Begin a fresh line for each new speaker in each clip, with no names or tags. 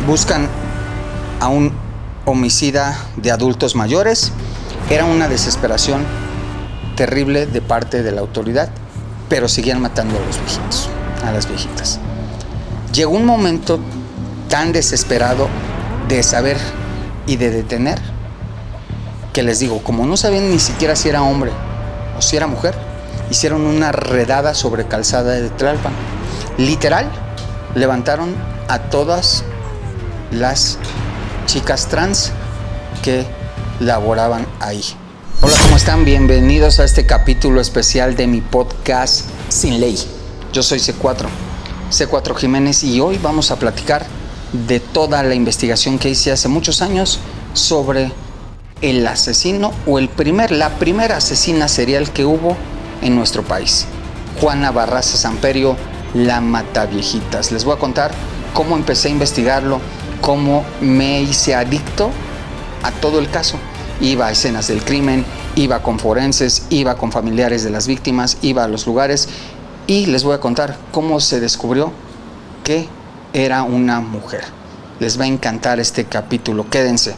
buscan a un homicida de adultos mayores. Era una desesperación terrible de parte de la autoridad, pero seguían matando a los viejitos, a las viejitas. Llegó un momento tan desesperado de saber y de detener, que les digo, como no sabían ni siquiera si era hombre o si era mujer, hicieron una redada sobre Calzada de Tlalpan. Literal, levantaron a todas las chicas trans que laboraban ahí. Hola, ¿cómo están? Bienvenidos a este capítulo especial de mi podcast Sin Ley. Yo soy C4 Jiménez, y hoy vamos a platicar de toda la investigación que hice hace muchos años sobre el asesino o la primera asesina serial que hubo en nuestro país, Juana Barraza Samperio, la Mataviejitas. Les voy a contar cómo empecé a investigarlo, cómo me hice adicto a todo el caso. Iba a escenas del crimen, iba con forenses, iba con familiares de las víctimas, iba a los lugares, y les voy a contar cómo se descubrió que era una mujer. Les va a encantar este capítulo, quédense.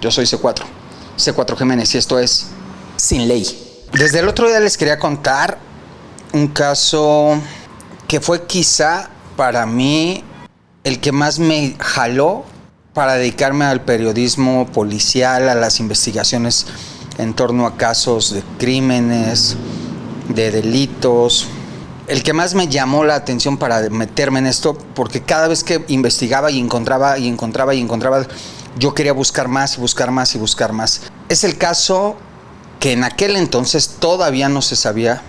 Yo soy C4 Jiménez, y esto es Sin Ley. Desde el otro día les quería contar un caso que fue quizá para mí el que más me jaló para dedicarme al periodismo policial, a las investigaciones en torno a casos de crímenes, de delitos. El que más me llamó la atención para meterme en esto, porque cada vez que investigaba y encontraba, yo quería buscar más. Es el caso que en aquel entonces todavía no se sabía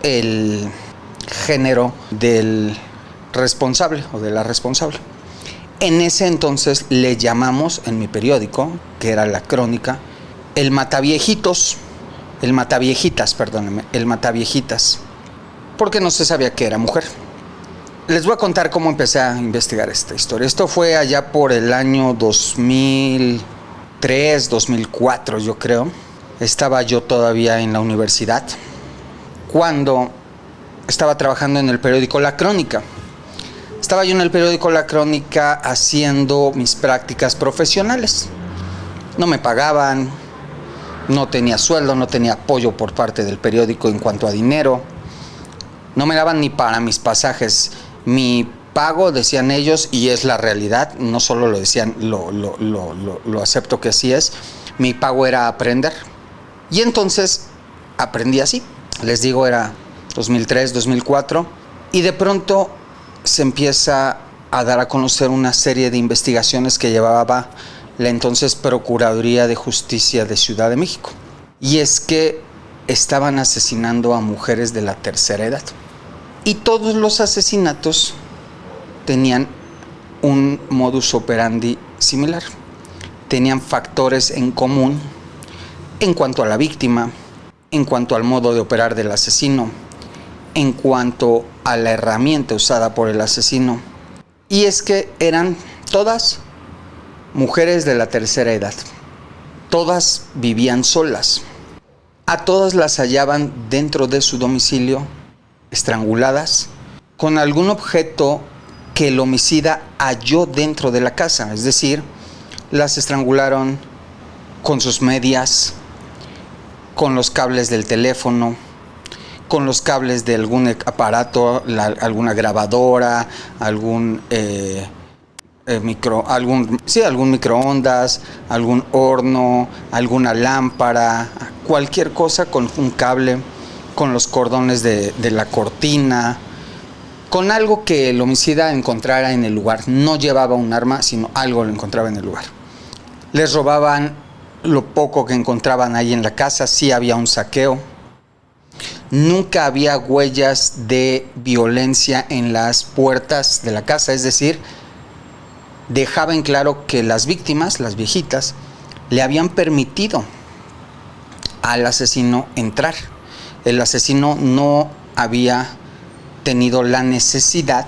el género del responsable o de la responsable. En ese entonces le llamamos, en mi periódico, que era La Crónica, el Mataviejitas, porque no se sabía que era mujer. Les voy a contar cómo empecé a investigar esta historia. Esto fue allá por el año 2003, 2004, yo creo. Estaba yo todavía en la universidad, cuando estaba trabajando en el periódico La Crónica. Estaba yo en el periódico La Crónica haciendo mis prácticas profesionales. No me pagaban, no tenía sueldo, no tenía apoyo por parte del periódico en cuanto a dinero. No me daban ni para mis pasajes. Mi pago, decían ellos, y es la realidad, no solo lo decían, lo acepto que así es, mi pago era aprender. Y entonces aprendí así. Les digo, era 2003, 2004, y de pronto se empieza a dar a conocer una serie de investigaciones que llevaba la entonces Procuraduría de Justicia de Ciudad de México. Y es que estaban asesinando a mujeres de la tercera edad. Y todos los asesinatos tenían un modus operandi similar. Tenían factores en común en cuanto a la víctima, en cuanto al modo de operar del asesino, en cuanto a la herramienta usada por el asesino. Y es que eran todas mujeres de la tercera edad. Todas vivían solas. A todas las hallaban dentro de su domicilio, estranguladas, con algún objeto que el homicida halló dentro de la casa. Es decir, las estrangularon con sus medias, con los cables del teléfono, con los cables de algún aparato, alguna grabadora, algún microondas, algún horno, alguna lámpara, cualquier cosa con un cable, con los cordones de la cortina, con algo que el homicida encontrara en el lugar. No llevaba un arma, sino algo lo encontraba en el lugar. Les robaban lo poco que encontraban ahí en la casa. Sí había un saqueo. Nunca había huellas de violencia en las puertas de la casa, es decir, dejaba en claro que las víctimas, las viejitas, le habían permitido al asesino entrar. El asesino no había tenido la necesidad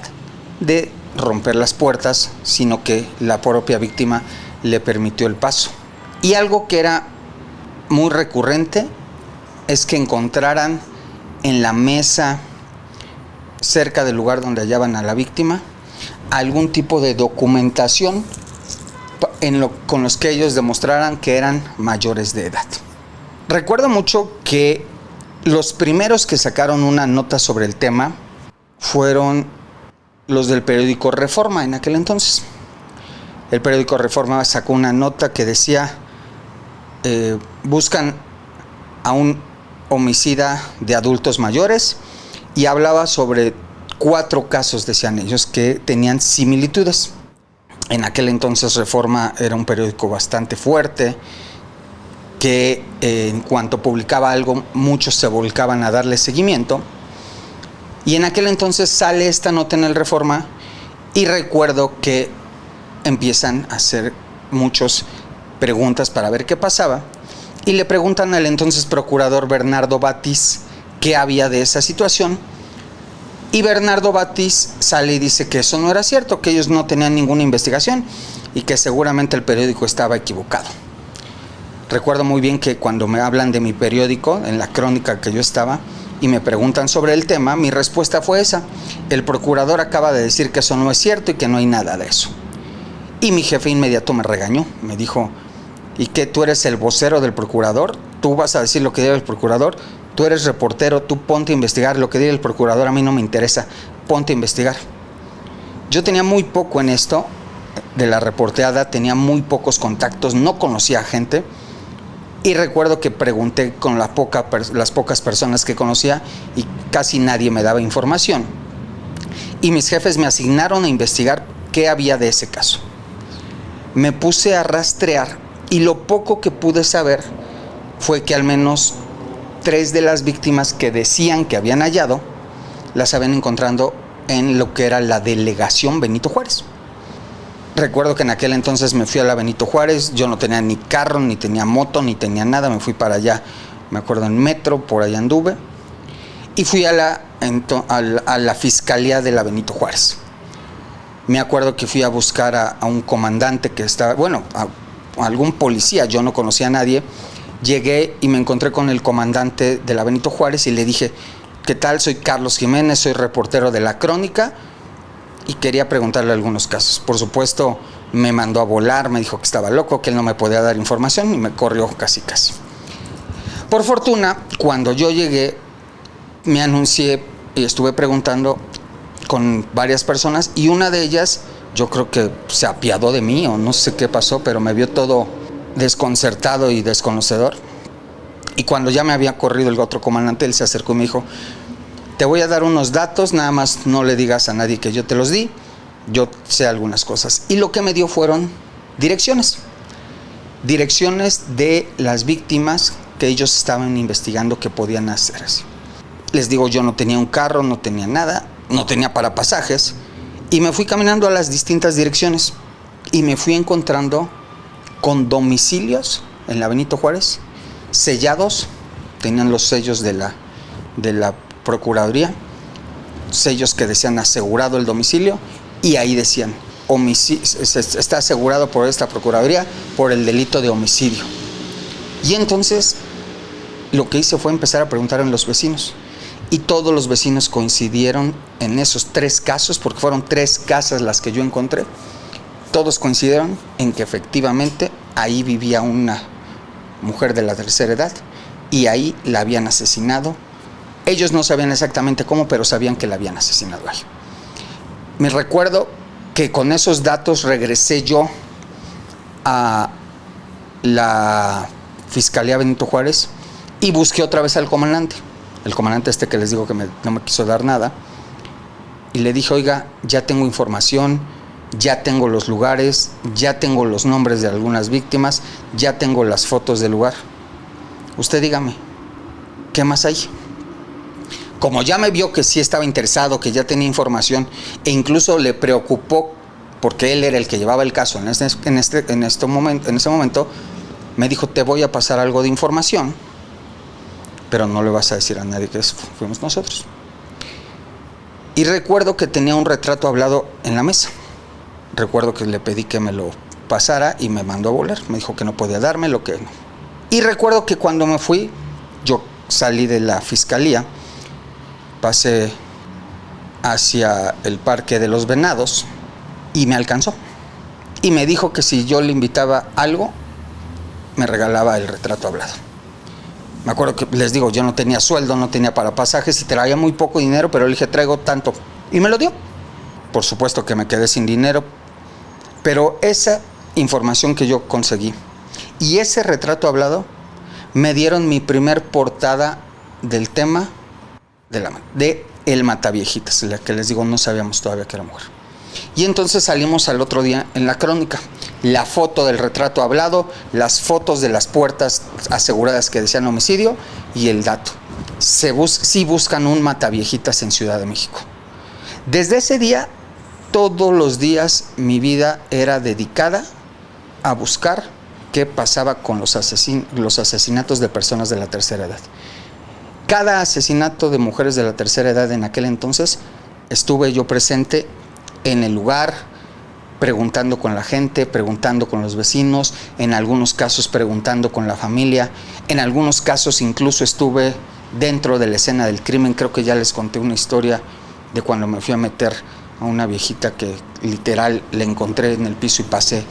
de romper las puertas, sino que la propia víctima le permitió el paso. Y algo que era muy recurrente es que encontraran en la mesa cerca del lugar donde hallaban a la víctima algún tipo de documentación con los que ellos demostraran que eran mayores de edad. Recuerdo mucho que los primeros que sacaron una nota sobre el tema fueron los del periódico Reforma en aquel entonces. El periódico Reforma sacó una nota que decía, buscan a un homicida de adultos mayores, y hablaba sobre 4 casos, decían ellos, que tenían similitudes. En aquel entonces Reforma era un periódico bastante fuerte, que en cuanto publicaba algo, muchos se volcaban a darle seguimiento. Y en aquel entonces sale esta nota en el Reforma, y recuerdo que empiezan a hacer muchas preguntas para ver qué pasaba, y le preguntan al entonces procurador Bernardo Batis qué había de esa situación, y Bernardo Batis sale y dice que eso no era cierto, que ellos no tenían ninguna investigación y que seguramente el periódico estaba equivocado. Recuerdo muy bien que cuando me hablan de mi periódico, en la crónica que yo estaba, y me preguntan sobre el tema, mi respuesta fue esa: el procurador acaba de decir que eso no es cierto y que no hay nada de eso. Y mi jefe inmediato me regañó, me dijo: ¿y qué, tú eres el vocero del procurador? ¿Tú vas a decir lo que diga el procurador? Tú eres reportero, tú ponte a investigar, lo que diga el procurador a mí no me interesa, ponte a investigar. Yo tenía muy poco en esto de la reporteada, tenía muy pocos contactos, no conocía gente, y recuerdo que pregunté con las pocas personas que conocía y casi nadie me daba información. Y mis jefes me asignaron a investigar qué había de ese caso. Me puse a rastrear, y lo poco que pude saber fue que al menos 3 de las víctimas que decían que habían hallado, las habían encontrado en lo que era la delegación Benito Juárez. Recuerdo que en aquel entonces me fui a la Benito Juárez, yo no tenía ni carro, ni tenía moto, ni tenía nada, me fui para allá, me acuerdo, en metro, por allá anduve, y fui a la Fiscalía de la Benito Juárez. Me acuerdo que fui a buscar a un comandante que estaba, bueno, a algún policía, yo no conocía a nadie. Llegué y me encontré con el comandante de la Benito Juárez y le dije: ¿qué tal? Soy Carlos Jiménez, soy reportero de La Crónica y quería preguntarle algunos casos. Por supuesto, me mandó a volar, me dijo que estaba loco, que él no me podía dar información, y me corrió casi. Por fortuna, cuando yo llegué, me anuncié y estuve preguntando con varias personas, y una de ellas, yo creo que se apiadó de mí o no sé qué pasó, pero me vio todo desconcertado y desconocedor. Y cuando ya me había corrido el otro comandante, él se acercó y me dijo: te voy a dar unos datos, nada más no le digas a nadie que yo te los di, yo sé algunas cosas. Y lo que me dio fueron direcciones de las víctimas que ellos estaban investigando que podían hacer así. Les digo, yo no tenía un carro, no tenía nada, no tenía para pasajes, y me fui caminando a las distintas direcciones y me fui encontrando con domicilios en la Benito Juárez, sellados, tenían los sellos de la Procuraduría, sellos que decían asegurado el domicilio, y ahí decían: está asegurado por esta Procuraduría por el delito de homicidio. Y entonces lo que hice fue empezar a preguntar a los vecinos, y todos los vecinos coincidieron en esos 3 casos, porque fueron 3 casas las que yo encontré. Todos coincidieron en que efectivamente ahí vivía una mujer de la tercera edad, y ahí la habían asesinado. Ellos no sabían exactamente cómo, pero sabían que la habían asesinado ahí. Me recuerdo que con esos datos regresé yo a la Fiscalía Benito Juárez y busqué otra vez al comandante. El comandante que les digo que no me quiso dar nada. Y le dije: oiga, ya tengo información, ya tengo los lugares, ya tengo los nombres de algunas víctimas, ya tengo las fotos del lugar. Usted dígame, ¿qué más hay? Como ya me vio que sí estaba interesado, que ya tenía información, e incluso le preocupó, porque él era el que llevaba el caso en ese momento, me dijo: te voy a pasar algo de información, pero no le vas a decir a nadie que fuimos nosotros. Y recuerdo que tenía un retrato hablado en la mesa. Recuerdo que le pedí que me lo pasara y me mandó a volar. Me dijo que no podía darme lo que no. Y recuerdo que cuando me fui, yo salí de la fiscalía, pasé hacia el Parque de los Venados, y me alcanzó. Y me dijo que si yo le invitaba algo, me regalaba el retrato hablado. Me acuerdo que les digo, yo no tenía sueldo, no tenía para pasajes y traía muy poco dinero, pero le dije, traigo tanto. Y me lo dio. Por supuesto que me quedé sin dinero, pero esa información que yo conseguí y ese retrato hablado me dieron mi primer portada del tema de El Mataviejitas, la que les digo, no sabíamos todavía que era mujer. Y entonces salimos al otro día en la crónica, la foto del retrato hablado, las fotos de las puertas aseguradas que decían homicidio y el dato. Sí buscan un Mataviejitas en Ciudad de México. Desde ese día, todos los días mi vida era dedicada a buscar qué pasaba con los asesinatos de personas de la tercera edad. Cada asesinato de mujeres de la tercera edad en aquel entonces estuve yo presente en el lugar, preguntando con la gente, preguntando con los vecinos, en algunos casos preguntando con la familia, en algunos casos incluso estuve dentro de la escena del crimen. Creo que ya les conté una historia de cuando me fui a meter a una viejita que literal le encontré en el piso y pasé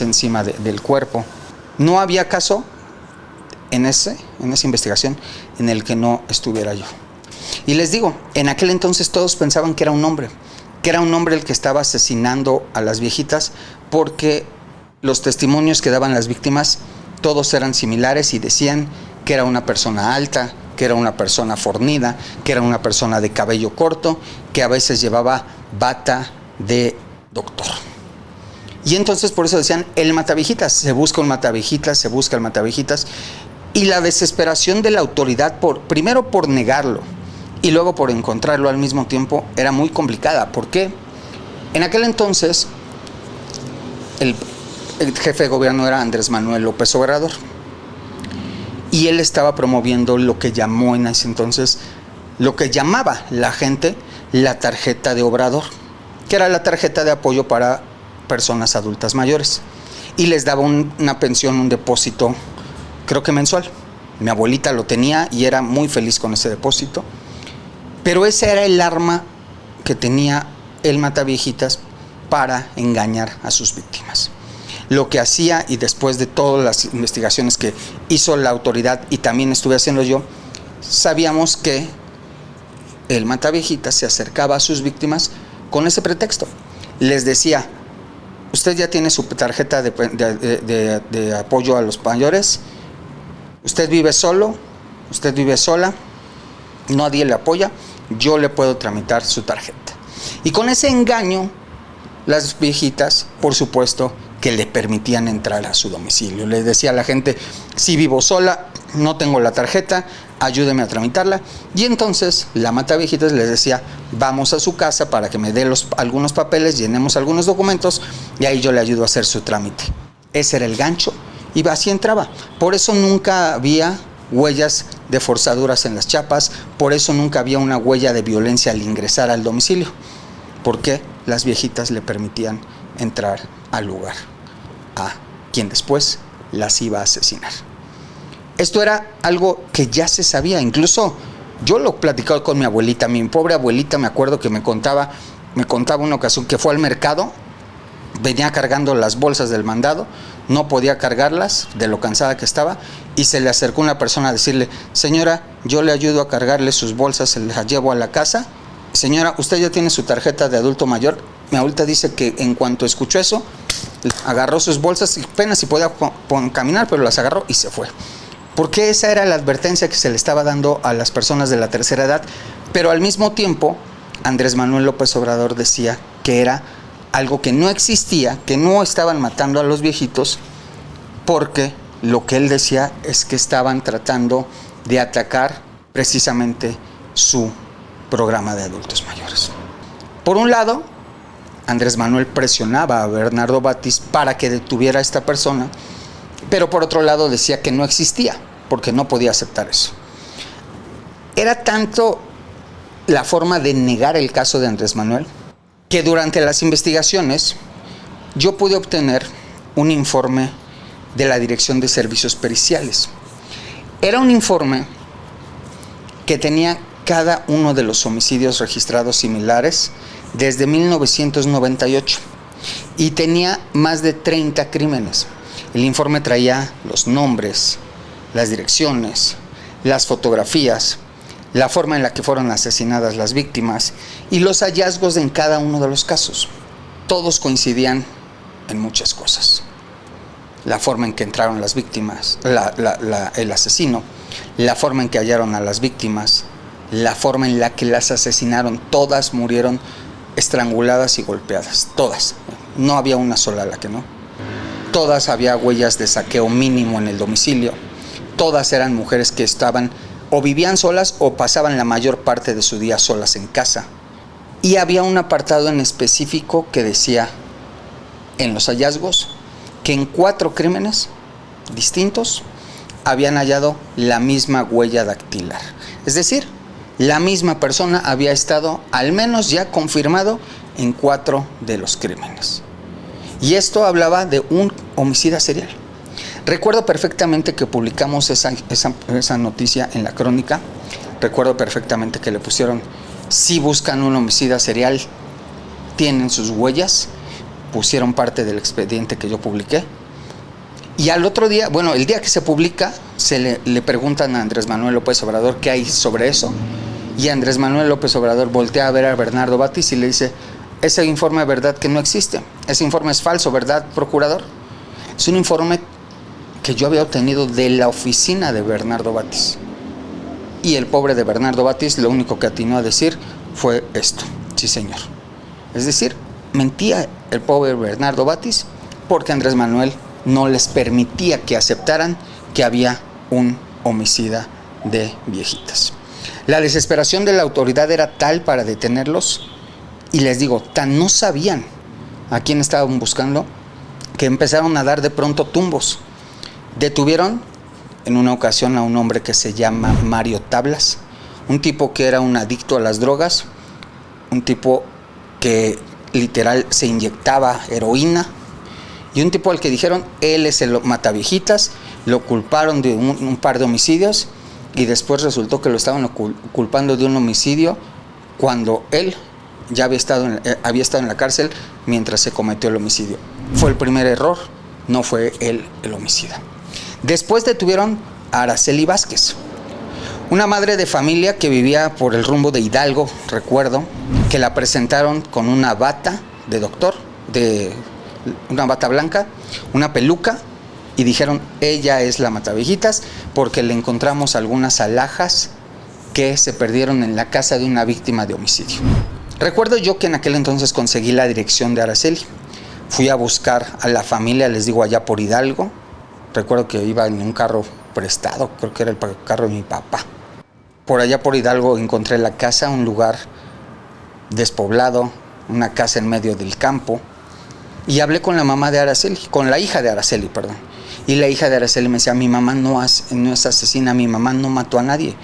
encima del cuerpo. No había caso en esa investigación en el que no estuviera yo. Y les digo, en aquel entonces todos pensaban que era un hombre el que estaba asesinando a las viejitas, porque los testimonios que daban las víctimas todos eran similares y decían que era una persona alta, que era una persona fornida, que era una persona de cabello corto, que a veces llevaba bata de doctor. Y entonces por eso decían el Mataviejitas, se busca un Mataviejitas, se busca el Mataviejitas. Y la desesperación de la autoridad, primero por negarlo y luego por encontrarlo al mismo tiempo, era muy complicada. ¿Por qué? En aquel entonces el jefe de gobierno era Andrés Manuel López Obrador. Y él estaba promoviendo lo que llamó en ese entonces, lo que llamaba la gente la tarjeta de Obrador, que era la tarjeta de apoyo para personas adultas mayores. Y les daba una pensión, un depósito, creo que mensual. Mi abuelita lo tenía y era muy feliz con ese depósito. Pero ese era el arma que tenía el Mataviejitas para engañar a sus víctimas. Lo que hacía, y después de todas las investigaciones que hizo la autoridad y también estuve haciendo yo, sabíamos que el Mataviejitas se acercaba a sus víctimas con ese pretexto. Les decía, usted ya tiene su tarjeta de apoyo a los mayores, usted vive solo, usted vive sola, nadie le apoya, yo le puedo tramitar su tarjeta. Y con ese engaño, las viejitas, por supuesto, que le permitían entrar a su domicilio. Le decía a la gente, si vivo sola, no tengo la tarjeta, ayúdeme a tramitarla. Y entonces la Mataviejitas les decía, vamos a su casa para que me dé algunos papeles, llenemos algunos documentos y ahí yo le ayudo a hacer su trámite. Ese era el gancho y así entraba. Por eso nunca había huellas de forzaduras en las chapas, por eso nunca había una huella de violencia al ingresar al domicilio, porque las viejitas le permitían entrar al lugar a quien después las iba a asesinar. Esto era algo que ya se sabía, incluso yo lo platicaba con mi abuelita. Mi pobre abuelita, me acuerdo que me contaba una ocasión que fue al mercado, venía cargando las bolsas del mandado, no podía cargarlas de lo cansada que estaba, y se le acercó una persona a decirle, señora, yo le ayudo a cargarle sus bolsas, se las llevo a la casa. Señora, usted ya tiene su tarjeta de adulto mayor. Mi abuelita dice que en cuanto escuchó eso, agarró sus bolsas y apenas si podía caminar, pero las agarró y se fue. Porque esa era la advertencia que se le estaba dando a las personas de la tercera edad, pero al mismo tiempo Andrés Manuel López Obrador decía que era algo que no existía, que no estaban matando a los viejitos, porque lo que él decía es que estaban tratando de atacar precisamente su programa de adultos mayores. Por un lado, Andrés Manuel presionaba a Bernardo Batis para que detuviera a esta persona, pero por otro lado decía que no existía, porque no podía aceptar eso. Era tanto la forma de negar el caso de Andrés Manuel, que durante las investigaciones yo pude obtener un informe de la Dirección de Servicios Periciales. Era un informe que tenía cada uno de los homicidios registrados similares desde 1998. y tenía más de 30 crímenes. El informe traía los nombres, las direcciones, las fotografías, la forma en la que fueron asesinadas las víctimas y los hallazgos en cada uno de los casos. Todos coincidían en muchas cosas. La forma en que entraron las víctimas, el asesino, la forma en que hallaron a las víctimas, la forma en la que las asesinaron. Todas murieron estranguladas y golpeadas, todas. No había una sola a la que no. Todas había huellas de saqueo mínimo en el domicilio. Todas eran mujeres que estaban o vivían solas o pasaban la mayor parte de su día solas en casa. Y había un apartado en específico que decía en los hallazgos que en 4 crímenes distintos habían hallado la misma huella dactilar. Es decir, la misma persona había estado al menos ya confirmado en 4 de los crímenes. Y esto hablaba de un homicida serial. Recuerdo perfectamente que publicamos esa noticia en la crónica. Recuerdo perfectamente que le pusieron: si buscan un homicida serial, tienen sus huellas. Pusieron parte del expediente que yo publiqué. Y al otro día, bueno, el día que se publica, le preguntan a Andrés Manuel López Obrador qué hay sobre eso. Y Andrés Manuel López Obrador voltea a ver a Bernardo Batis y le dice: ese informe de verdad que no existe. Ese informe es falso, ¿verdad, procurador? Es un informe que yo había obtenido de la oficina de Bernardo Batis. Y el pobre de Bernardo Batis lo único que atinó a decir fue esto: sí, señor. Es decir, mentía el pobre Bernardo Batis porque Andrés Manuel no les permitía que aceptaran que había un homicida de viejitas. La desesperación de la autoridad era tal para detenerlos, y les digo, tan no sabían a quién estaban buscando, que empezaron a dar de pronto tumbos. Detuvieron en una ocasión a un hombre que se llama Mario Tablas, un tipo que era un adicto a las drogas, un tipo que literal se inyectaba heroína, y un tipo al que dijeron: él es el mataviejitas. Lo culparon de un par de homicidios, y después resultó que lo estaban culpando de un homicidio cuando él ya había estado en la cárcel mientras se cometió el homicidio. Fue el primer error, no fue él el homicida. Después detuvieron a Araceli Vázquez, una madre de familia que vivía por el rumbo de Hidalgo. Recuerdo que la presentaron con una bata de doctor, una bata blanca, una peluca, y dijeron: ella es la mataviejitas porque le encontramos algunas alhajas que se perdieron en la casa de una víctima de homicidio. Recuerdo yo que en aquel entonces conseguí la dirección de Araceli. Fui a buscar a la familia, les digo, allá por Hidalgo. Recuerdo que iba en un carro prestado, creo que era el carro de mi papá. Por allá por Hidalgo encontré la casa, un lugar despoblado, una casa en medio del campo. Y hablé con la mamá de Araceli, con la hija de Araceli, perdón. Y la hija de Araceli me decía: mi mamá no es asesina, mi mamá no mató a nadie.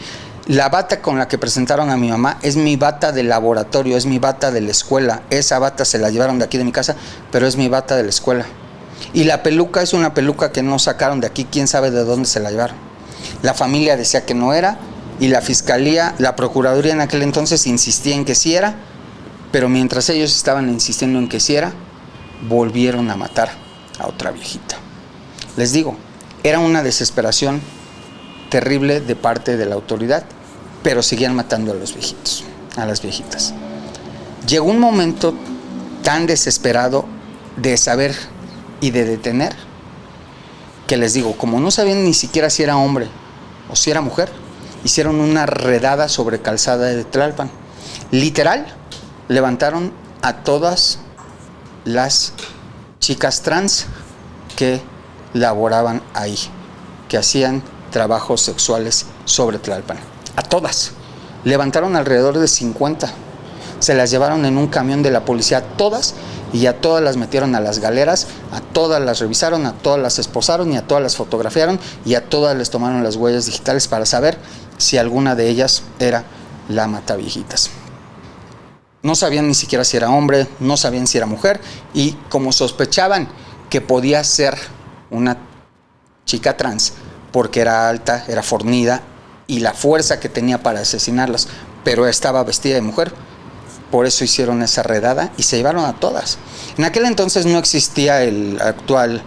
La bata con la que presentaron a mi mamá es mi bata de laboratorio, es mi bata de la escuela. Esa bata se la llevaron de aquí de mi casa, pero es mi bata de la escuela. Y la peluca es una peluca que no sacaron de aquí, quién sabe de dónde se la llevaron. La familia decía que no era, y la fiscalía, la procuraduría en aquel entonces insistía en que sí era, pero mientras ellos estaban insistiendo en que sí era, volvieron a matar a otra viejita. Les digo, era una desesperación terrible de parte de la autoridad, pero seguían matando a los viejitos, a las viejitas. Llegó un momento tan desesperado de saber y de detener, que les digo, como no sabían ni siquiera si era hombre o si era mujer, hicieron una redada sobre Calzada de Tlalpan. Literal, levantaron a todas las chicas trans que laboraban ahí, que hacían trabajos sexuales sobre Tlalpan. A todas. Levantaron alrededor de 50. Se las llevaron en un camión de la policía, todas, y a todas las metieron a las galeras, a todas las revisaron, a todas las esposaron y a todas las fotografiaron, y a todas les tomaron las huellas digitales para saber si alguna de ellas era la mataviejitas. No sabían ni siquiera si era hombre, no sabían si era mujer, y como sospechaban que podía ser una chica trans, porque era alta, era fornida, y la fuerza que tenía para asesinarlas, pero estaba vestida de mujer, Por eso hicieron esa redada y se llevaron a todas. En aquel entonces no existía el actual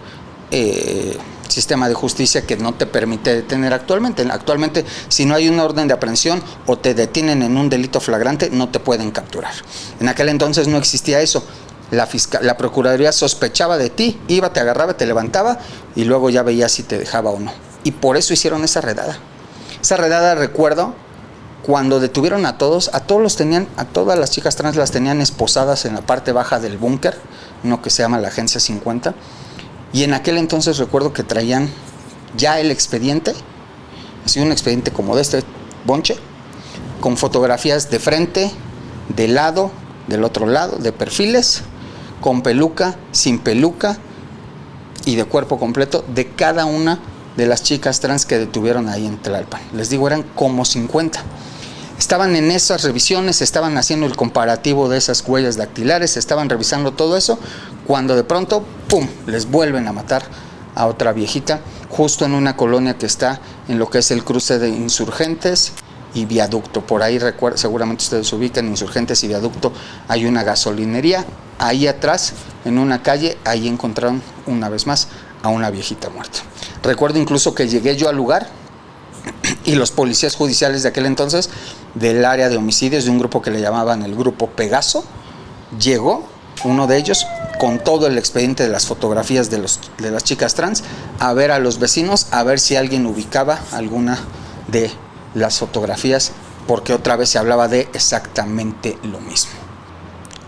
sistema de justicia que no te permite detener actualmente. Actualmente, si no hay una orden de aprehensión o te detienen en un delito flagrante, no te pueden capturar. En aquel entonces no existía eso. La Procuraduría sospechaba de ti, iba, te agarraba, te levantaba y luego ya veía si te dejaba o no. Y por eso hicieron esa redada. Esa redada, recuerdo, cuando detuvieron a todas las chicas trans las tenían esposadas en la parte baja del búnker, uno que se llama la Agencia 50. Y en aquel entonces recuerdo que traían ya el expediente, así un expediente como de este bonche, con fotografías de frente, de lado, del otro lado, de perfiles, con peluca, sin peluca y de cuerpo completo de cada una de las chicas trans que detuvieron ahí en Tlalpan. Les digo, eran como 50. Estaban en esas revisiones, estaban haciendo el comparativo de esas huellas dactilares, estaban revisando todo eso, cuando de pronto, ¡pum!, les vuelven a matar a otra viejita, justo en una colonia que está en lo que es el cruce de Insurgentes y Viaducto. Por ahí, seguramente ustedes ubican Insurgentes y Viaducto, hay una gasolinería. Ahí atrás, en una calle, ahí encontraron una vez más a una viejita muerta. Recuerdo incluso que llegué yo al lugar y los policías judiciales de aquel entonces, del área de homicidios, de un grupo que le llamaban el Grupo Pegaso, llegó uno de ellos con todo el expediente de las fotografías de las chicas trans, a ver a los vecinos, a ver si alguien ubicaba alguna de las fotografías, porque otra vez se hablaba de exactamente lo mismo.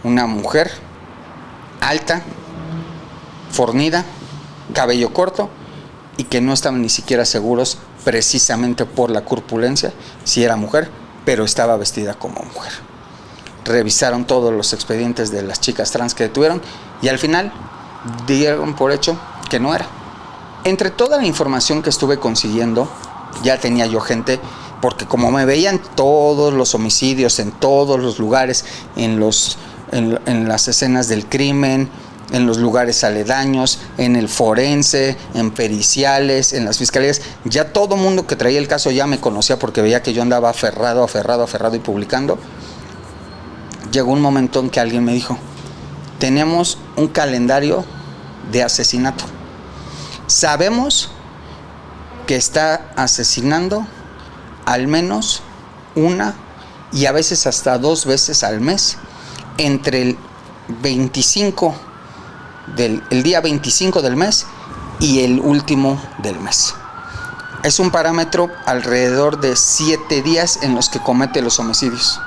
Una mujer alta, fornida, cabello corto, y que no estaban ni siquiera seguros, precisamente por la corpulencia, si era mujer, pero estaba vestida como mujer. Revisaron todos los expedientes de las chicas trans que detuvieron y al final dieron por hecho que no era. Entre toda la información que estuve consiguiendo, ya tenía yo gente, porque como me veían todos los homicidios en todos los lugares, en las escenas del crimen, en los lugares aledaños, en el forense, en periciales, en las fiscalías, ya todo mundo que traía el caso ya me conocía porque veía que yo andaba aferrado y publicando. Llegó un momento en que alguien me dijo: tenemos un calendario de asesinato. Sabemos que está asesinando al menos una y a veces hasta 2 veces al mes, entre el día 25 del mes y el último del mes. Es un parámetro alrededor de 7 días en los que comete los homicidios,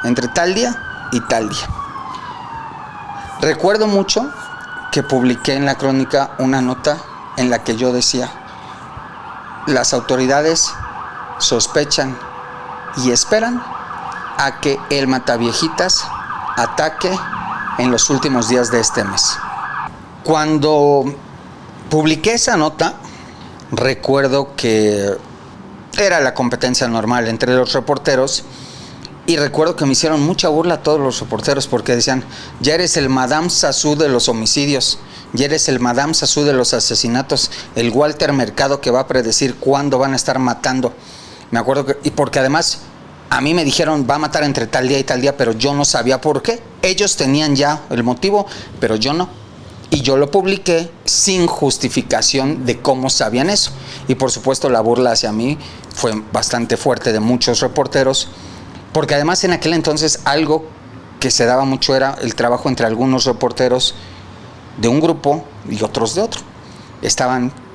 entre tal día y tal día. Recuerdo mucho que publiqué en la crónica una nota en la que yo decía: las autoridades sospechan y esperan a que el mataviejitas ataque en los últimos días de este mes. Cuando publiqué esa nota, recuerdo que era la competencia normal entre los reporteros y recuerdo que me hicieron mucha burla a todos los reporteros porque decían: ya eres el Madame Sassou de los homicidios, ya eres el Madame Sassou de los asesinatos, el Walter Mercado que va a predecir cuándo van a estar matando. Me acuerdo que, y porque además a mí me dijeron va a matar entre tal día y tal día, pero yo no sabía por qué. Ellos tenían ya el motivo, pero yo no. Y yo lo publiqué sin justificación de cómo sabían eso. Y por supuesto la burla hacia mí fue bastante fuerte de muchos reporteros, porque además en aquel entonces algo que se daba mucho era el trabajo entre algunos reporteros de un grupo y otros de otro.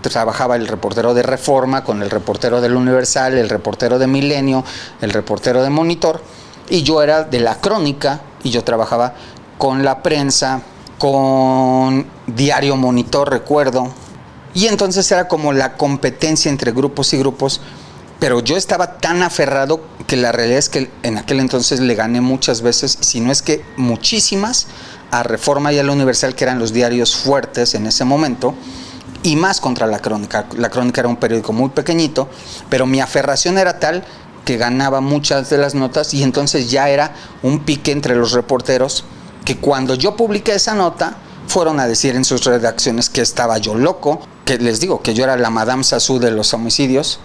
Trabajaba el reportero de Reforma con el reportero del Universal, el reportero de Milenio, el reportero de Monitor, y yo era de la Crónica y yo trabajaba con la prensa, con Diario Monitor, recuerdo, y entonces era como la competencia entre grupos y grupos, pero yo estaba tan aferrado que la realidad es que en aquel entonces le gané muchas veces, si no es que muchísimas, a Reforma y al Universal, que eran los diarios fuertes en ese momento, y más contra la Crónica. La Crónica era un periódico muy pequeñito, pero mi aferración era tal que ganaba muchas de las notas y entonces ya era un pique entre los reporteros que cuando yo publiqué esa nota fueron a decir en sus redacciones que estaba yo loco, que les digo que yo era la Madame Sassou de los homicidios,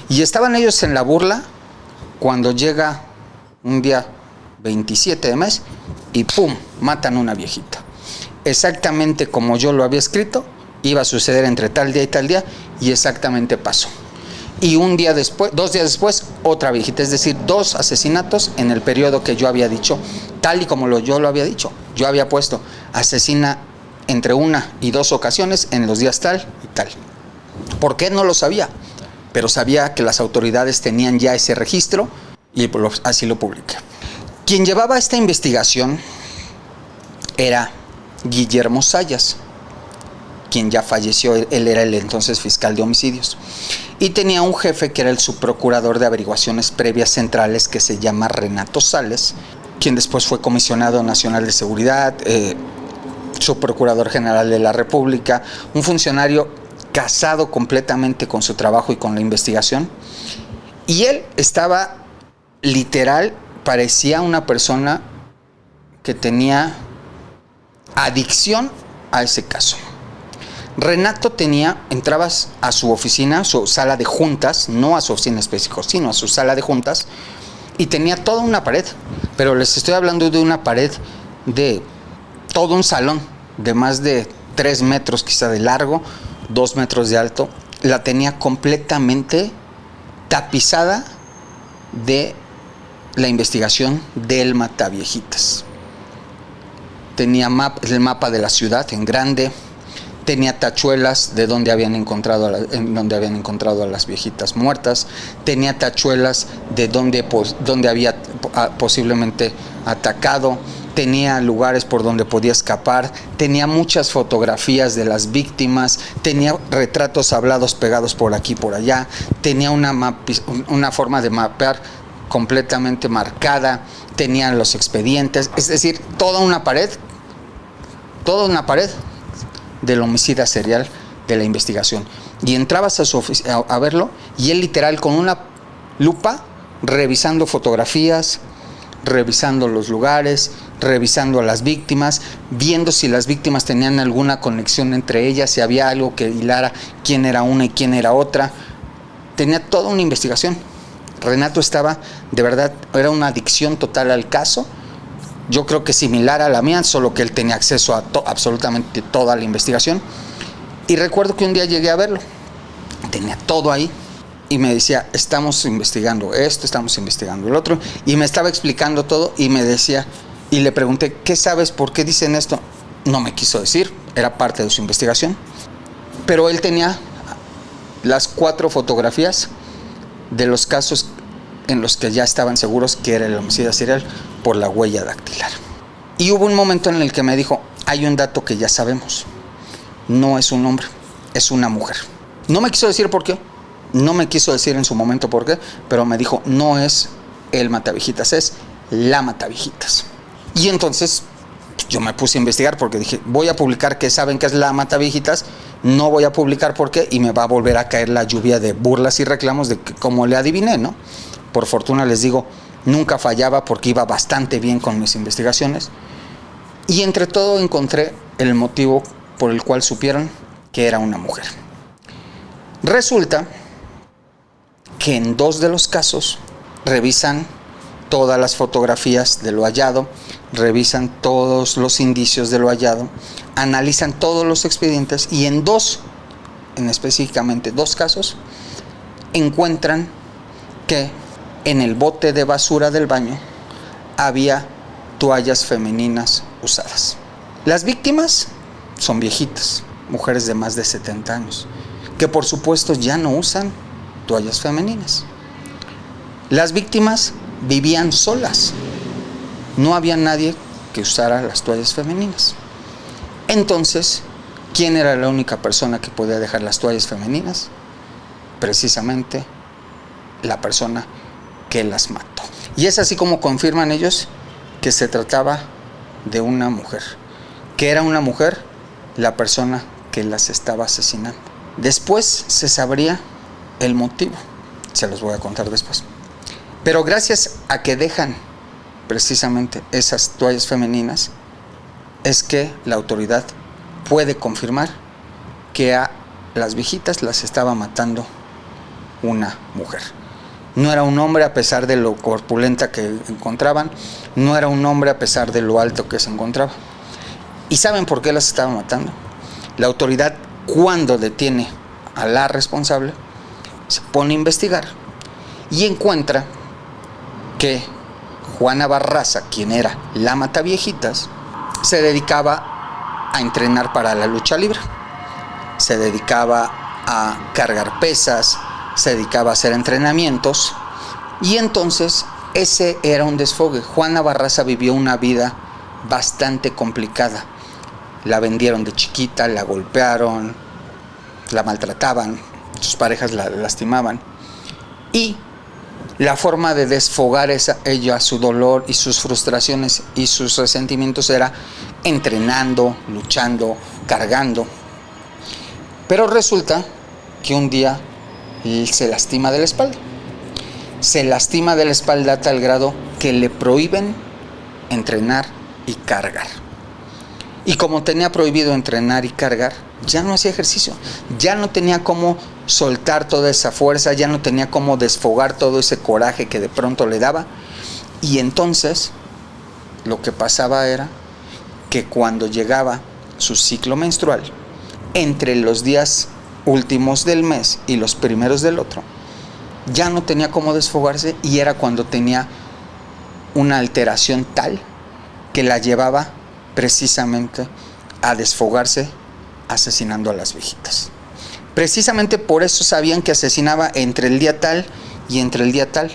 y estaban ellos en la burla cuando llega un día 27 de mes, y ¡pum!, matan a una viejita. Exactamente como yo lo había escrito, iba a suceder entre tal día y tal día, y exactamente pasó. Y 2 días después, otra viejita, es decir, 2 asesinatos en el periodo que yo había dicho, tal y como yo lo había dicho. Yo había puesto asesina entre 1 y 2 ocasiones en los días tal y tal. ¿Por qué? No lo sabía, pero sabía que las autoridades tenían ya ese registro y así lo publiqué. Quien llevaba esta investigación era Guillermo Zayas, quien ya falleció. Él era el entonces fiscal de homicidios, y tenía un jefe que era el subprocurador de averiguaciones previas centrales, que se llama Renato Sales, quien después fue comisionado nacional de seguridad, subprocurador general de la República, un funcionario casado completamente con su trabajo y con la investigación. Y él estaba literal, parecía una persona que tenía adicción a ese caso. Renato entrabas a su oficina, su sala de juntas, no a su oficina específica, sino a su sala de juntas, y tenía toda una pared, pero les estoy hablando de una pared de todo un salón, de más de 3 metros quizá de largo, 2 metros de alto. La tenía completamente tapizada de la investigación del Mataviejitas. Tenía el mapa de la ciudad en grande, tenía tachuelas de donde habían encontrado a las viejitas muertas, tenía tachuelas de donde había posiblemente atacado, tenía lugares por donde podía escapar, tenía muchas fotografías de las víctimas, tenía retratos hablados pegados por aquí y por allá, tenía una forma de mapear completamente marcada, tenía los expedientes, es decir, toda una pared del homicida serial de la investigación. Y entrabas a su oficina a verlo, y él literal con una lupa revisando fotografías, revisando los lugares, revisando a las víctimas, viendo si las víctimas tenían alguna conexión entre ellas, si había algo que hilara quién era una y quién era otra. Tenía toda una investigación. Renato estaba, de verdad, era una adicción total al caso. Yo creo que similar a la mía, solo que él tenía acceso a absolutamente toda la investigación. Y recuerdo que un día llegué a verlo, tenía todo ahí, y me decía, estamos investigando esto, estamos investigando el otro, y me estaba explicando todo, y me decía, y le pregunté, ¿qué sabes? ¿Por qué dicen esto? No me quiso decir, era parte de su investigación, pero él tenía las 4 fotografías de los casos en los que ya estaban seguros que era el homicida serial por la huella dactilar. Y hubo un momento en el que me dijo, hay un dato que ya sabemos, no es un hombre, es una mujer. No me quiso decir por qué, no me quiso decir en su momento por qué, pero me dijo, no es el Mataviejitas, es la Mataviejitas. Y entonces yo me puse a investigar, porque dije, voy a publicar que saben que es la Mataviejitas, no voy a publicar por qué, y me va a volver a caer la lluvia de burlas y reclamos de que cómo le adiviné, ¿no? Por fortuna, les digo, nunca fallaba porque iba bastante bien con mis investigaciones. Y entre todo encontré el motivo por el cual supieron que era una mujer. Resulta que en 2 de los casos revisan todas las fotografías de lo hallado, revisan todos los indicios de lo hallado, analizan todos los expedientes, y en específicamente 2 casos, encuentran que en el bote de basura del baño había toallas femeninas usadas. Las víctimas son viejitas, mujeres de más de 70 años, que por supuesto ya no usan toallas femeninas. Las víctimas vivían solas, no había nadie que usara las toallas femeninas. Entonces, ¿quién era la única persona que podía dejar las toallas femeninas? Precisamente la persona que las mató. Y es así como confirman ellos que se trataba de una mujer, que era una mujer la persona que las estaba asesinando. Después se sabría el motivo, se los voy a contar después. Pero gracias a que dejan precisamente esas toallas femeninas, es que la autoridad puede confirmar que a las viejitas las estaba matando una mujer. No era un hombre a pesar de lo corpulenta que encontraban, no era un hombre a pesar de lo alto que se encontraba. ¿Y saben por qué las estaba matando? La autoridad, cuando detiene a la responsable, se pone a investigar y encuentra que Juana Barraza, quien era la Mataviejitas, se dedicaba a entrenar para la lucha libre. Se dedicaba a cargar pesas, se dedicaba a hacer entrenamientos, y entonces ese era un desfogue. Juana Barraza vivió una vida bastante complicada. La vendieron de chiquita, la golpearon, la maltrataban, sus parejas la lastimaban, y la forma de desfogar ella su dolor y sus frustraciones y sus resentimientos era entrenando, luchando, cargando. Pero resulta que un día se lastima de la espalda. Se lastima de la espalda a tal grado que le prohíben entrenar y cargar. Y como tenía prohibido entrenar y cargar, ya no hacía ejercicio. Ya no tenía cómo soltar toda esa fuerza, ya no tenía cómo desfogar todo ese coraje que de pronto le daba. Y entonces lo que pasaba era que cuando llegaba su ciclo menstrual, entre los días últimos del mes y los primeros del otro, ya no tenía cómo desfogarse, y era cuando tenía una alteración tal que la llevaba precisamente a desfogarse asesinando a las viejitas. Precisamente por eso sabían que asesinaba entre el día tal y entre el día tal,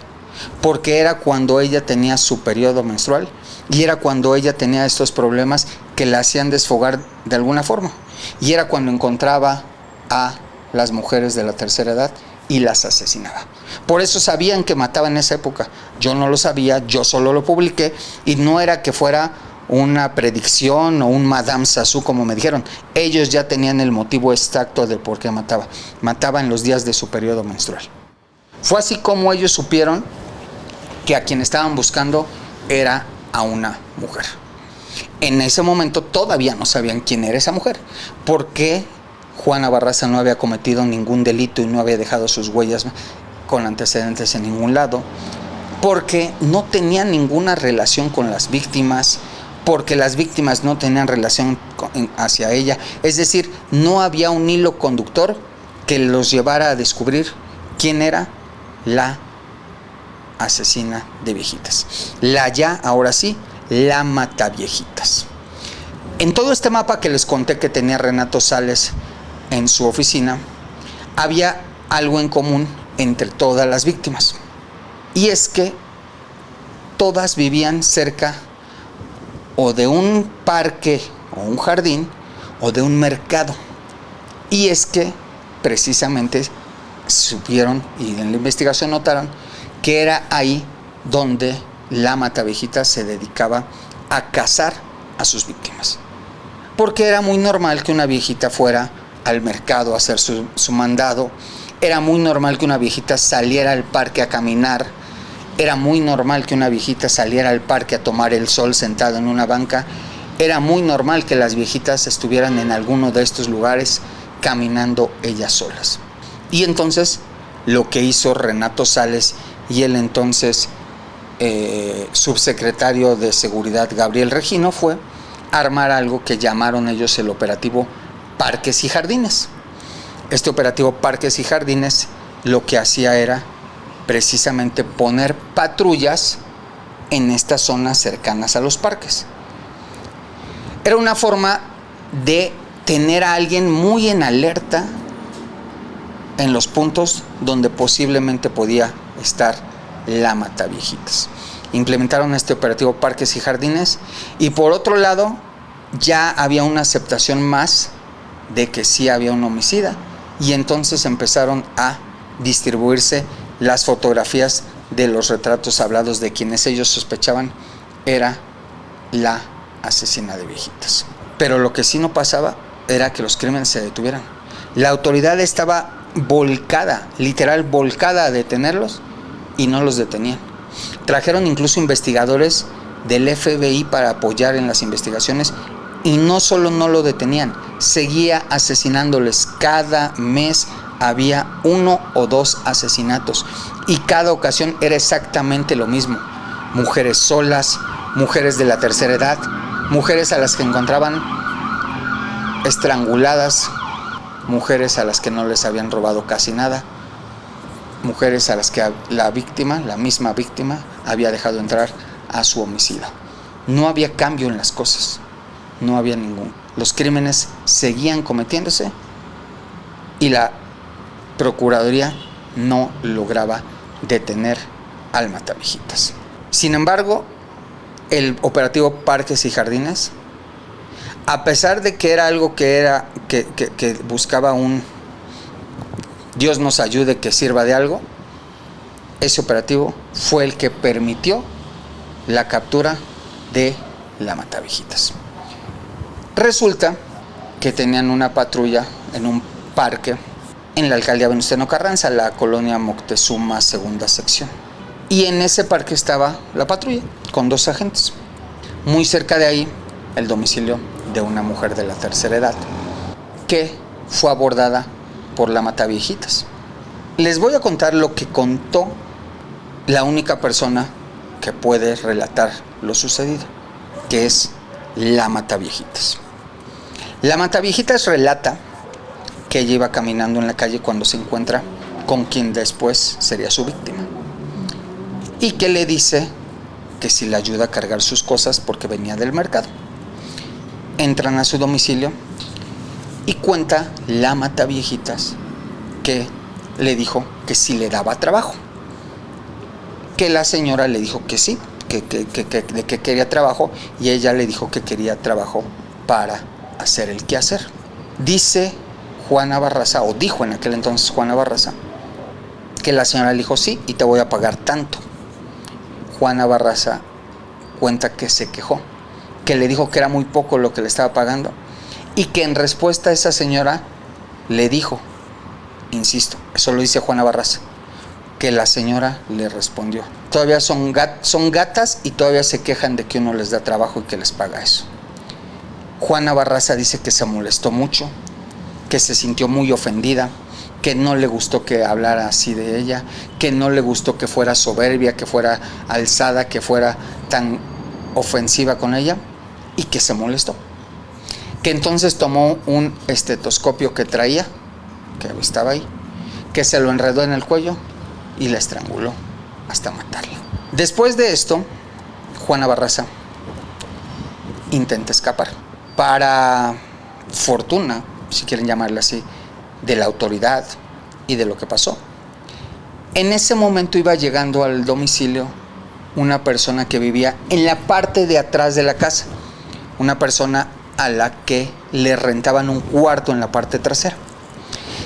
porque era cuando ella tenía su periodo menstrual y era cuando ella tenía estos problemas que la hacían desfogar de alguna forma, y era cuando encontraba a las mujeres de la tercera edad y las asesinaba. Por eso sabían que mataba en esa época. Yo no lo sabía, yo solo lo publiqué, y no era que fuera una predicción o un Madame Sassou como me dijeron. Ellos ya tenían el motivo exacto de por qué mataba. Mataba en los días de su periodo menstrual. Fue así como ellos supieron que a quien estaban buscando era a una mujer. En ese momento todavía no sabían quién era esa mujer, porque Juana Barraza no había cometido ningún delito y no había dejado sus huellas con antecedentes en ningún lado, porque no tenía ninguna relación con las víctimas, porque las víctimas no tenían relación hacia ella. Es decir, no había un hilo conductor que los llevara a descubrir quién era la asesina de viejitas. Ahora sí, la Mataviejitas. En todo este mapa que les conté que tenía Renato Sales en su oficina, había algo en común entre todas las víctimas, y es que todas vivían cerca o de un parque o un jardín o de un mercado. Y es que precisamente supieron, y en la investigación notaron, que era ahí donde la Mataviejitas se dedicaba a cazar a sus víctimas, porque era muy normal que una viejita fuera al mercado a hacer su mandado, era muy normal que una viejita saliera al parque a caminar, era muy normal que una viejita saliera al parque a tomar el sol sentada en una banca, era muy normal que las viejitas estuvieran en alguno de estos lugares caminando ellas solas. Y entonces lo que hizo Renato Sales y el entonces subsecretario de Seguridad Gabriel Regino fue armar algo que llamaron ellos el operativo Parques y Jardines. Este operativo Parques y Jardines lo que hacía era precisamente poner patrullas en estas zonas cercanas a los parques. Era una forma de tener a alguien muy en alerta en los puntos donde posiblemente podía estar la Mataviejitas. Implementaron este operativo Parques y Jardines, y por otro lado ya había una aceptación más de que sí había un homicida, y entonces empezaron a distribuirse las fotografías de los retratos hablados de quienes ellos sospechaban era la asesina de viejitas. Pero lo que sí no pasaba era que los crímenes se detuvieran. La autoridad estaba volcada, literal volcada a detenerlos, y no los detenían. Trajeron incluso investigadores del FBI para apoyar en las investigaciones, y no solo no lo detenían, seguía asesinándoles cada mes había 1 o 2 asesinatos y cada ocasión era exactamente lo mismo. Mujeres solas, mujeres de la tercera edad, mujeres a las que encontraban estranguladas, mujeres a las que no les habían robado casi nada, mujeres a las que la misma víctima, había dejado entrar a su homicidio. No había cambio en las cosas, no había ningún. Los crímenes seguían cometiéndose y la Procuraduría no lograba detener al Mataviejitas. Sin embargo, el operativo Parques y Jardines, a pesar de que era algo que buscaba un Dios nos ayude que sirva de algo, ese operativo fue el que permitió la captura de la Mataviejitas. Resulta que tenían una patrulla en un parque en la alcaldía Venustiano Carranza, la colonia Moctezuma, segunda sección. Y en ese parque estaba la patrulla con 2 agentes. Muy cerca de ahí, el domicilio de una mujer de la tercera edad que fue abordada por la Mataviejitas. Les voy a contar lo que contó la única persona que puede relatar lo sucedido, que es la Mataviejitas. La Mataviejitas relata que ella iba caminando en la calle cuando se encuentra con quien después sería su víctima y que le dice que si le ayuda a cargar sus cosas porque venía del mercado. Entran a su domicilio y cuenta la Mataviejitas que le dijo que si le daba trabajo, que la señora le dijo que sí, que quería trabajo, y ella le dijo que quería trabajo para hacer el quehacer. Dice Juana Barraza, o dijo en aquel entonces Juana Barraza, que la señora le dijo sí y te voy a pagar tanto. Juana Barraza cuenta que se quejó, que le dijo que era muy poco lo que le estaba pagando y que en respuesta a esa señora le dijo, insisto, eso lo dice Juana Barraza, que la señora le respondió, todavía son gatas y todavía se quejan de que uno les da trabajo y que les paga eso. Juana Barraza dice que se molestó mucho, que se sintió muy ofendida, que no le gustó que hablara así de ella, que no le gustó que fuera soberbia, que fuera alzada, que fuera tan ofensiva con ella, y que se molestó. Que entonces tomó un estetoscopio que traía, que estaba ahí, que se lo enredó en el cuello y la estranguló hasta matarla. Después de esto, Juana Barraza intenta escapar. Para fortuna, si quieren llamarla así, de la autoridad y de lo que pasó, en ese momento iba llegando al domicilio una persona que vivía en la parte de atrás de la casa, una persona a la que le rentaban un cuarto en la parte trasera.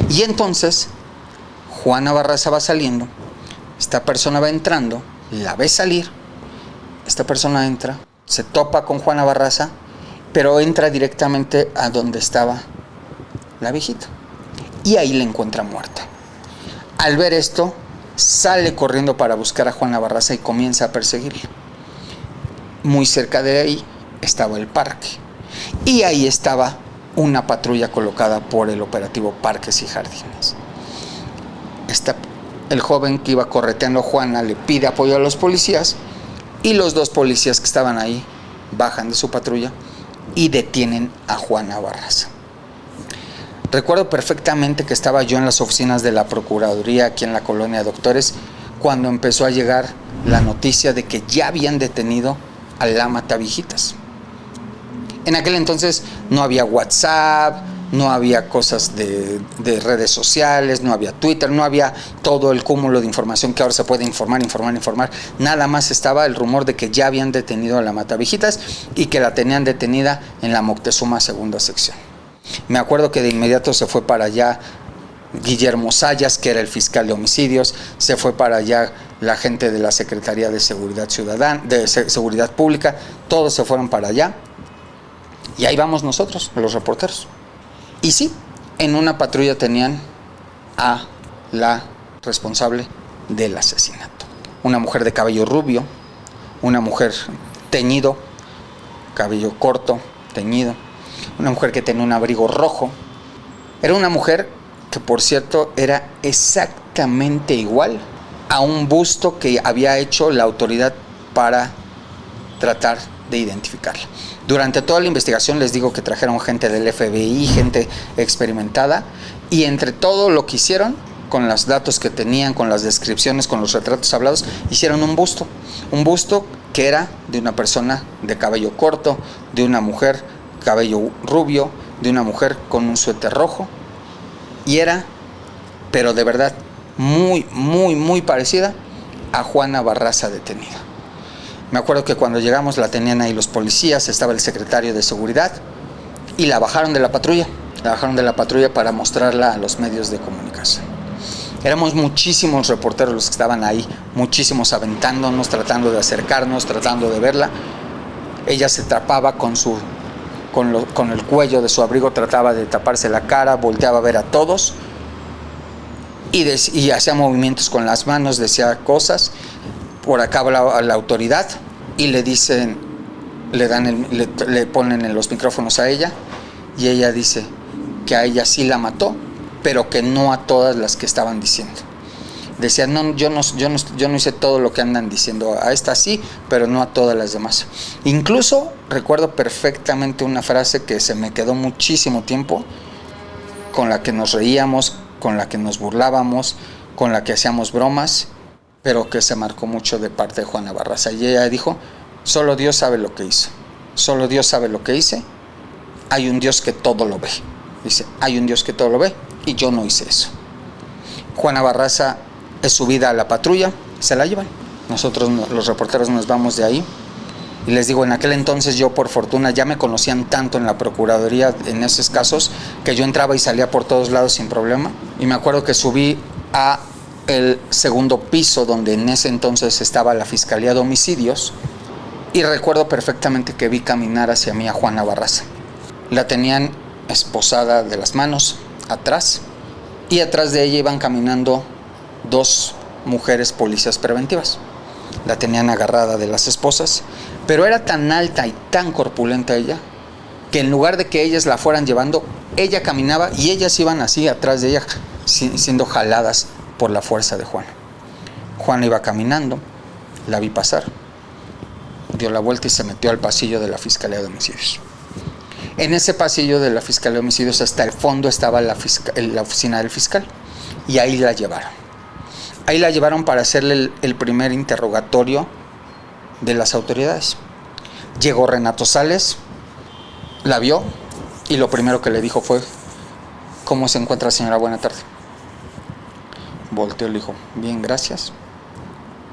Y entonces Juana Barraza va saliendo, esta persona va entrando, la ve salir, esta persona entra, se topa con Juana Barraza, pero entra directamente a donde estaba la viejita y ahí la encuentra muerta. Al ver esto, sale corriendo para buscar a Juana Barraza y comienza a perseguirla. Muy cerca de ahí estaba el parque y ahí estaba una patrulla colocada por el operativo Parques y Jardines. El joven que iba correteando a Juana le pide apoyo a los policías y los 2 policías que estaban ahí bajan de su patrulla y detienen a Juana Barraza. Recuerdo perfectamente que estaba yo en las oficinas de la Procuraduría aquí en la colonia de Doctores cuando empezó a llegar la noticia de que ya habían detenido a la Mataviejitas. En aquel entonces no había WhatsApp, no había cosas de redes sociales, no había Twitter, no había todo el cúmulo de información que ahora se puede informar. Nada más estaba el rumor de que ya habían detenido a la Mataviejitas y que la tenían detenida en la Moctezuma, segunda sección. Me acuerdo que de inmediato se fue para allá Guillermo Sayas, que era el fiscal de homicidios, se fue para allá la gente de la Secretaría de Seguridad Ciudadana, de Seguridad Pública, todos se fueron para allá y ahí vamos nosotros, los reporteros. Y sí, en una patrulla tenían a la responsable del asesinato, una mujer de cabello rubio, una mujer teñido, cabello corto, teñido, una mujer que tenía un abrigo rojo. Era una mujer que por cierto era exactamente igual a un busto que había hecho la autoridad para tratar de identificarla. Durante toda la investigación les digo que trajeron gente del FBI, gente experimentada, y entre todo lo que hicieron, con los datos que tenían, con las descripciones, con los retratos hablados, hicieron un busto que era de una persona de cabello corto, de una mujer cabello rubio, de una mujer con un suéter rojo, y era, pero de verdad, muy, muy, muy parecida a Juana Barraza detenida. Me acuerdo que cuando llegamos la tenían ahí los policías, estaba el secretario de seguridad y la bajaron de la patrulla. La bajaron de la patrulla para mostrarla a los medios de comunicación. Éramos muchísimos reporteros los que estaban ahí, muchísimos aventándonos, tratando de acercarnos, tratando de verla. Ella se tapaba con el cuello de su abrigo, trataba de taparse la cara, volteaba a ver a todos y hacía movimientos con las manos, decía cosas. Por acá hablaba a la autoridad y le dicen, le ponen en los micrófonos a ella, y ella dice que a ella sí la mató, pero que no a todas las que estaban diciendo. Decía, no, yo no hice todo lo que andan diciendo, a esta sí, pero no a todas las demás. Incluso recuerdo perfectamente una frase que se me quedó muchísimo tiempo, con la que nos reíamos, con la que nos burlábamos, con la que hacíamos bromas, pero que se marcó mucho de parte de Juana Barraza. Y ella dijo, solo Dios sabe lo que hizo, solo Dios sabe lo que hice, hay un Dios que todo lo ve. Dice, hay un Dios que todo lo ve y yo no hice eso. Juana Barraza es subida a la patrulla, se la llevan. Nosotros los reporteros nos vamos de ahí y les digo, en aquel entonces yo por fortuna ya me conocían tanto en la procuraduría en esos casos que yo entraba y salía por todos lados sin problema. Y me acuerdo que subí a el segundo piso donde en ese entonces estaba la Fiscalía de Homicidios y recuerdo perfectamente que vi caminar hacia mí a Juana Barraza. La tenían esposada de las manos atrás y atrás de ella iban caminando dos mujeres policías preventivas. La tenían agarrada de las esposas, pero era tan alta y tan corpulenta ella que en lugar de que ellas la fueran llevando, ella caminaba y ellas iban así atrás de ella siendo jaladas por la fuerza de Juana. Juana iba caminando, la vi pasar, dio la vuelta y se metió al pasillo de la Fiscalía de Homicidios. En ese pasillo de la Fiscalía de Homicidios hasta el fondo estaba la oficina del fiscal y ahí la llevaron. Ahí la llevaron para hacerle el primer interrogatorio de las autoridades. Llegó Renato Sales, la vio y lo primero que le dijo fue, ¿cómo se encuentra, señora? Buena tarde. Volteó y le dijo, bien, gracias.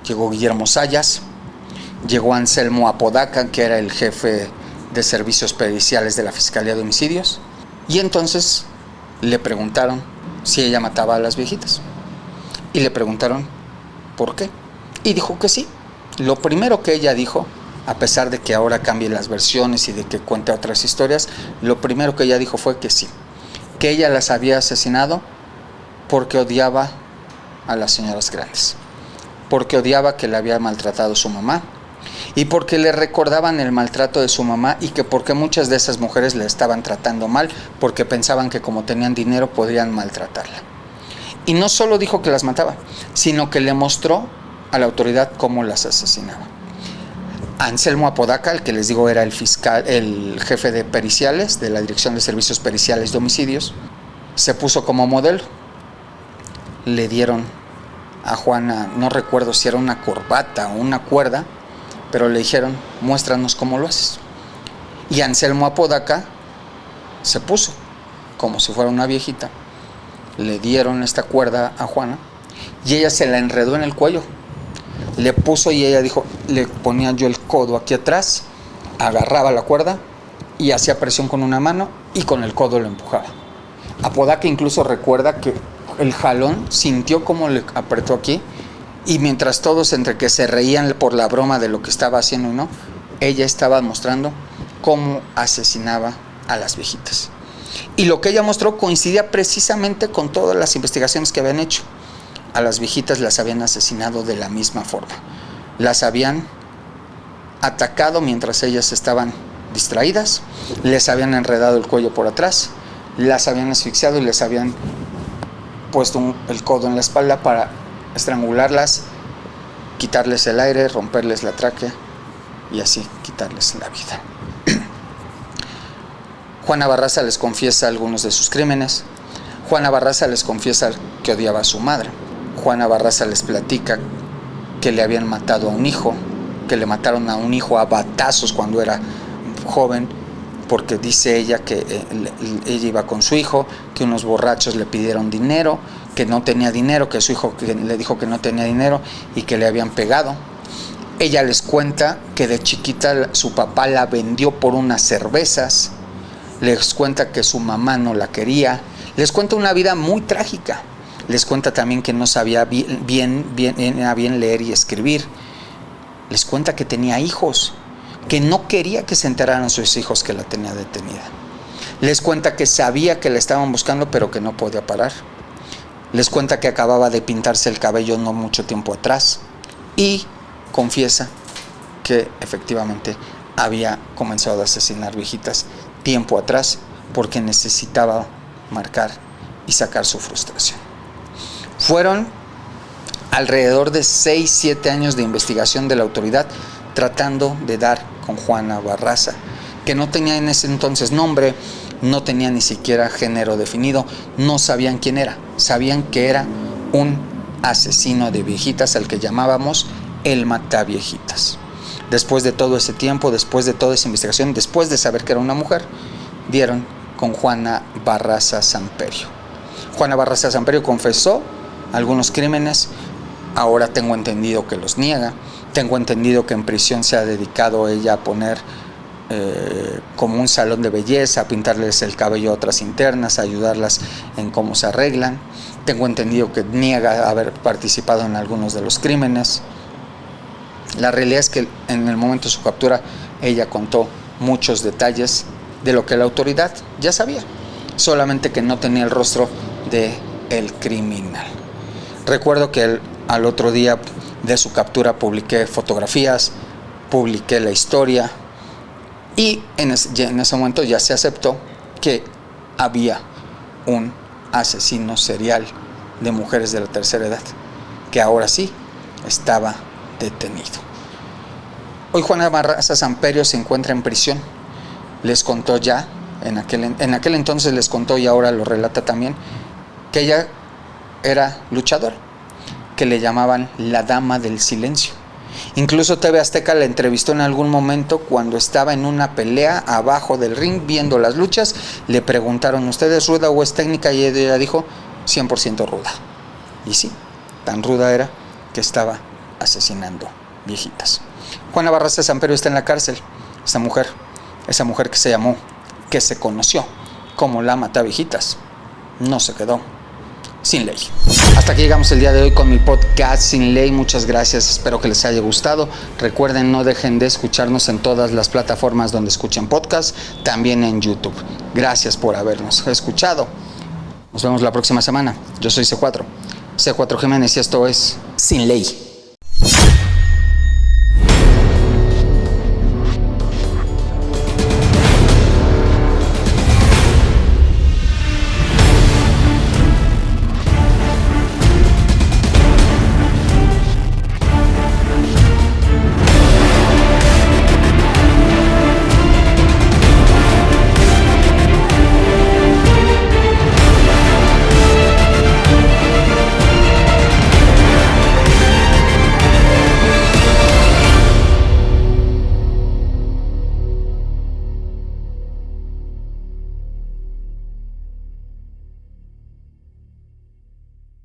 Llegó Guillermo Sayas, llegó Anselmo Apodaca, que era el jefe de servicios periciales de la Fiscalía de Homicidios, y entonces le preguntaron si ella mataba a las viejitas. Y le preguntaron por qué. Y dijo que sí. Lo primero que ella dijo, a pesar de que ahora cambien las versiones y de que cuente otras historias, lo primero que ella dijo fue que sí. Que ella las había asesinado porque odiaba a las señoras grandes. Porque odiaba que le había maltratado su mamá. Y porque le recordaban el maltrato de su mamá y que porque muchas de esas mujeres le estaban tratando mal porque pensaban que como tenían dinero podrían maltratarla. Y no solo dijo que las mataba, sino que le mostró a la autoridad cómo las asesinaba. Anselmo Apodaca, el que les digo era el fiscal, el jefe de periciales de la Dirección de Servicios Periciales de Homicidios, se puso como modelo. Le dieron a Juana, no recuerdo si era una corbata o una cuerda, pero le dijeron, muéstranos cómo lo haces. Y Anselmo Apodaca se puso como si fuera una viejita. Le dieron esta cuerda a Juana y ella se la enredó en el cuello. Le puso y ella dijo, le ponía yo el codo aquí atrás, agarraba la cuerda y hacía presión con una mano y con el codo lo empujaba. Apodaca incluso recuerda que el jalón sintió como le apretó aquí y mientras todos entre que se reían por la broma de lo que estaba haciendo y no, ella estaba mostrando cómo asesinaba a las viejitas. Y lo que ella mostró coincidía precisamente con todas las investigaciones que habían hecho. A las viejitas las habían asesinado de la misma forma. Las habían atacado mientras ellas estaban distraídas, les habían enredado el cuello por atrás, las habían asfixiado y les habían puesto el codo en la espalda para estrangularlas, quitarles el aire, romperles la tráquea y así quitarles la vida. Juana Barraza les confiesa algunos de sus crímenes. Juana Barraza les confiesa que odiaba a su madre. Juana Barraza les platica que le habían matado a un hijo, que le mataron a un hijo a batazos cuando era joven, porque dice ella que ella iba con su hijo, que unos borrachos le pidieron dinero, que no tenía dinero, que su hijo le dijo que no tenía dinero y que le habían pegado. Ella les cuenta que de chiquita su papá la vendió por unas cervezas. Les cuenta que su mamá no la quería. Les cuenta una vida muy trágica. Les cuenta también que no sabía bien leer y escribir. Les cuenta que tenía hijos, que no quería que se enteraran sus hijos que la tenía detenida. Les cuenta que sabía que la estaban buscando, pero que no podía parar. Les cuenta que acababa de pintarse el cabello no mucho tiempo atrás y confiesa que efectivamente había comenzado a asesinar viejitas tiempo atrás porque necesitaba marcar y sacar su frustración. Fueron alrededor de 6-7 años de investigación de la autoridad tratando de dar con Juana Barraza, que no tenía en ese entonces nombre, no tenía ni siquiera género definido, no sabían quién era, sabían que era un asesino de viejitas al que llamábamos el mataviejitas. Después de todo ese tiempo, después de toda esa investigación, después de saber que era una mujer, dieron con Juana Barraza Samperio. Juana Barraza Samperio confesó algunos crímenes, ahora tengo entendido que los niega, tengo entendido que en prisión se ha dedicado ella a poner como un salón de belleza, a pintarles el cabello a otras internas, a ayudarlas en cómo se arreglan. Tengo entendido que niega haber participado en algunos de los crímenes. La realidad es que en el momento de su captura ella contó muchos detalles de lo que la autoridad ya sabía, solamente que no tenía el rostro del criminal. Recuerdo que al otro día de su captura publiqué fotografías, publiqué la historia y en ese momento ya se aceptó que había un asesino serial de mujeres de la tercera edad, que ahora sí estaba detenido. Hoy Juana Barraza Samperio se encuentra en prisión. Les contó ya, en aquel entonces les contó y ahora lo relata también, que ella era luchadora, que le llamaban la Dama del Silencio. Incluso TV Azteca la entrevistó en algún momento cuando estaba en una pelea abajo del ring viendo las luchas. Le preguntaron, ¿usted es ruda o es técnica? Y ella dijo, 100% ruda. Y sí, tan ruda era que estaba asesinando viejitas. Juana Barraza Samperio está en la cárcel. Esa mujer que se llamó, que se conoció como la Mataviejitas, no se quedó sin ley. Hasta aquí llegamos el día de hoy con mi podcast Sin Ley. Muchas gracias, espero que les haya gustado. Recuerden, no dejen de escucharnos en todas las plataformas donde escuchen podcast, también en YouTube. Gracias por habernos escuchado. Nos vemos la próxima semana. Yo soy C4 Jiménez y esto es Sin Ley.